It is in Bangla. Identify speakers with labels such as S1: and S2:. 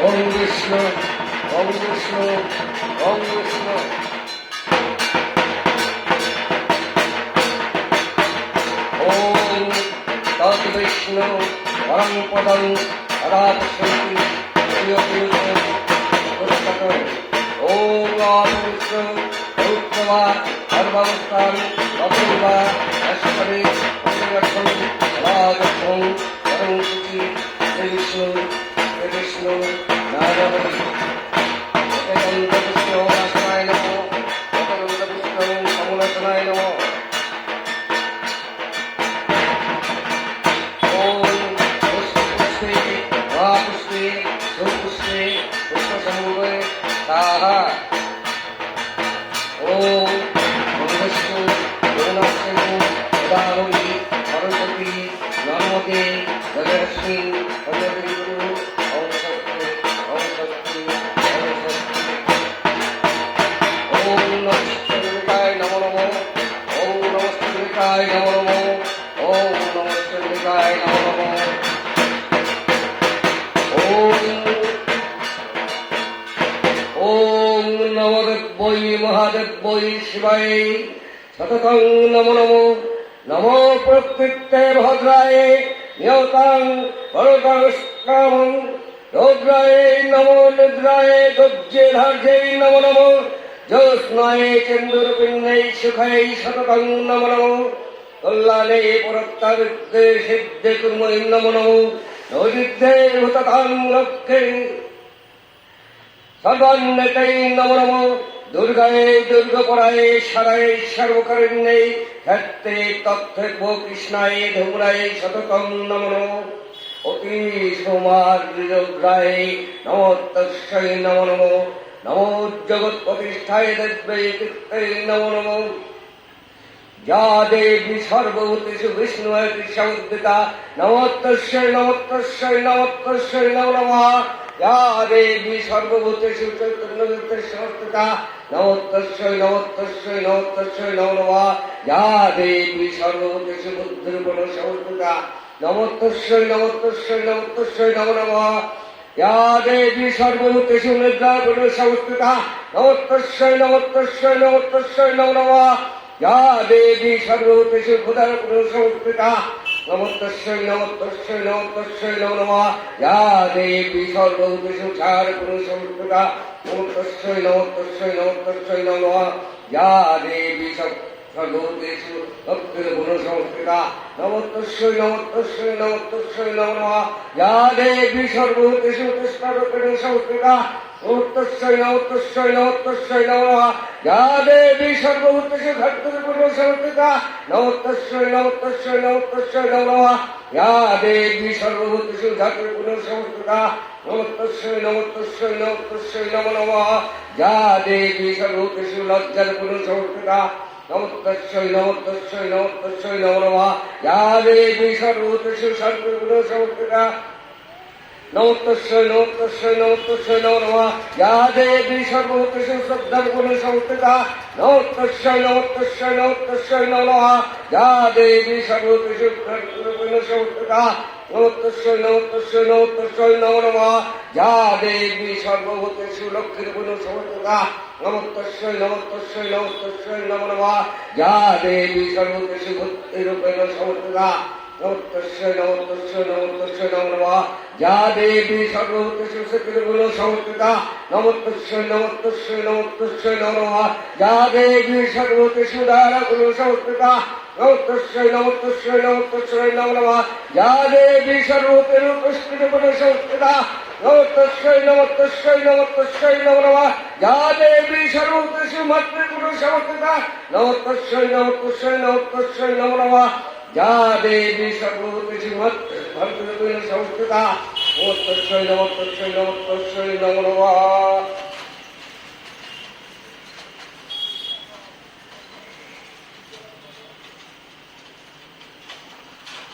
S1: ওম বিষ্ণু ওম বিষ্ণু ওম বিষ্ণু। ওম তদ্বিষ্ণু পরং পদং রাধশন্তি ওম বিষ্ণু রুদ্রবা সর্বাবস্থান অপূর্বা অষ্টমী অষ্টমী রাধক্ষং পরং সুচি শ্রী বিষ্ণু শ্রী বিষ্ণু নারায়ণ একানন্দ বিষ্ণু নাশনায় নমঃ একানন্দ বিষ্ণু সমনাশনায় নমঃ। ওম পুষ্পে মহাপুষ্পে সুপুষ্পে পুষ্পসমূহে সাহা। ওম বিষ্ণু করুণাক্ষেমু উদাহরণী সরস্বতী নর্মদে জয়লক্ষ্মী অন্যদেবী গুরু ওম শক্তি ওম শক্তি ওম শক্তি। ওম নমস্কার নমো নমো ওম নমস্কার নমো নমো ওম নমস্কার নমো নমো। ওম নমদেব্যৈ মহাদেব্যৈ শিবায় সততং নমো নমো। নমো প্রকৃতে ভদ্রায় নিয়তাং পরকামং রৌদ্রায় নমো নিদ্রায় গজ্জে ধার্যে নমো নমো। জ্যোৎস্নায় চন্দুরপিণ্ডে সুখায় সততং নমো নমো। কল্যাণে পরত্তাবিদ্যে সিদ্ধে কুর্মৈ নমো নমো। নৈবিদ্যে হুততাং লক্ষ্যে সর্বান্নতৈ নমো নমো। দুর্গায় দুর্গপরায় সারায় সর্বকারণ্যে ধত্তে তত্ত্বে কৃষ্ণায় ধূম্রায় সততং নমো নমো। অতি সৌমার্যগ্রায় নমো তস্যৈ নমো নমো। নমো জগৎ প্রতিষ্ঠায় দেব্যৈ কীর্তৈ নমো নমো। যা দেবী সর্বভূতেষু বিষ্ণুময়ী সমুদ্রিতা নমো তস্যৈ নমো তস্যৈ নমো তস্যৈ নমো নমঃ। যা দেবী সর্বভূতেষু চৈতন্যরূপে সমর্পিতা নমো তস্যৈ নমো তস্যৈ নমো তস্যৈ নমো নমঃ। যা দেবী সর্বভূতেষু বুদ্ধিরূপেণ সমর্পিতা নমো তস্যৈ নমো তস্যৈ নমো তস্যৈ নমো নমঃ। যা দেবী সর্বভূতেষু নিদ্রারূপেণ সমর্পিতা নমো তস্যৈ নমো তস্যৈ নমো তস্যৈ নমো নমঃ। যা দেবী সর্বভূতেষু ক্ষুধারূপেণ সমর্পিতা নমো তস্যৈ নমো তস্যৈ নমো তস্যৈ নমো নমঃ। যা দেবী সর্বভূতেষু ছারূপেণ সমর্পিতা নমো তস্যৈ নমো তস্যৈ নমো তস্যৈ নমো নমঃ। যা দেবী সর্বভূতেষু ভক্তিরূপেণ সমর্পিতা নমো তস্যৈ নমো তস্যৈ নমো তস্যৈ নমো নমঃ। যা দেবী সর্বভূতেষু তৃষ্ণারূপেণ সমর্পিতা নমো তস্যৈ নমো তস্যৈ নমো তস্যৈ নমো নমঃ। যা দেবী সর্বভূতেষু ভক্তিরূপেণ সমর্পিতা নমো তস্যৈ নমো তস্যৈ নমো তস্যৈ নমো নমঃ। যা দেবী সর্বভূতেষু ধাতুরূপেণ সমর্পিতা নমো তস্যৈ নমো তস্যৈ নমো তস্যৈ নমো নমঃ। যা দেবী সর্বভূতেষু লজ্জারূপেণ সমর্পিতা নমো তস্যৈ নমো তস্যৈ নমো তস্যৈ নমো নমঃ। যা দেবী সর্বভূতেষু শান্তিরূপেণ সমর্পিতা নমো তস্যৈ নমো তস্যৈ নমো তস্যৈ নমো নমঃ। যা দেবী সর্বভূতেষু শ্রদ্ধারূপেণ সমর্পিতা নমো তস্যৈ নমো তস্যৈ নমো তস্যৈ নমো নমঃ। যা দেবী সর্বভূতেষু রূপেণ সমর্পিতা নমো তস্যৈ নমো তস্যৈ নমো তস্যৈ নমো নমঃ। যা দেবী সর্বভূতেষু লক্ষ্মীরূপেণ সমর্পিতা নমো তস্যৈ নমো তস্যৈ নমো তস্যৈ নমো নমঃ। যা দেবী সর্বভূতেষু ভক্তিরূপেণ সমর্পিতা নমো তস্যৈ নমো তস্যৈ নমো তস্যৈ নমো নমঃ। যা দেবী সর্বভূতেষু শক্তিরূপেণ সমর্পিতা নমো তস্যৈ নমো তস্যৈ নমো তস্যৈ নমো নমঃ। যা দেবী সর্বভূতেষু দয়ারূপেণ সমর্পিতা নমো তস্যৈ নমো তস্যৈ নমো তস্যৈ নমো নমঃ। যা দেবী সর্বভূতেষু পুষ্টিরূপেণ সমর্পিতা নমো তস্যৈ নমো তস্যৈ নমো তস্যৈ নমো নমঃ। যা দেবী সর্বভূতেষু মাতৃরূপেণ সমর্পিতা নমো তস্যৈ নমো তস্যৈ নমো তস্যৈ নমো নমঃ। যা দেবী সর্বভূতেষু ভক্তিরূপেণ সমর্পিতা নমো তস্যৈ নমো তস্যৈ নমো তস্যৈ নমো নমঃ।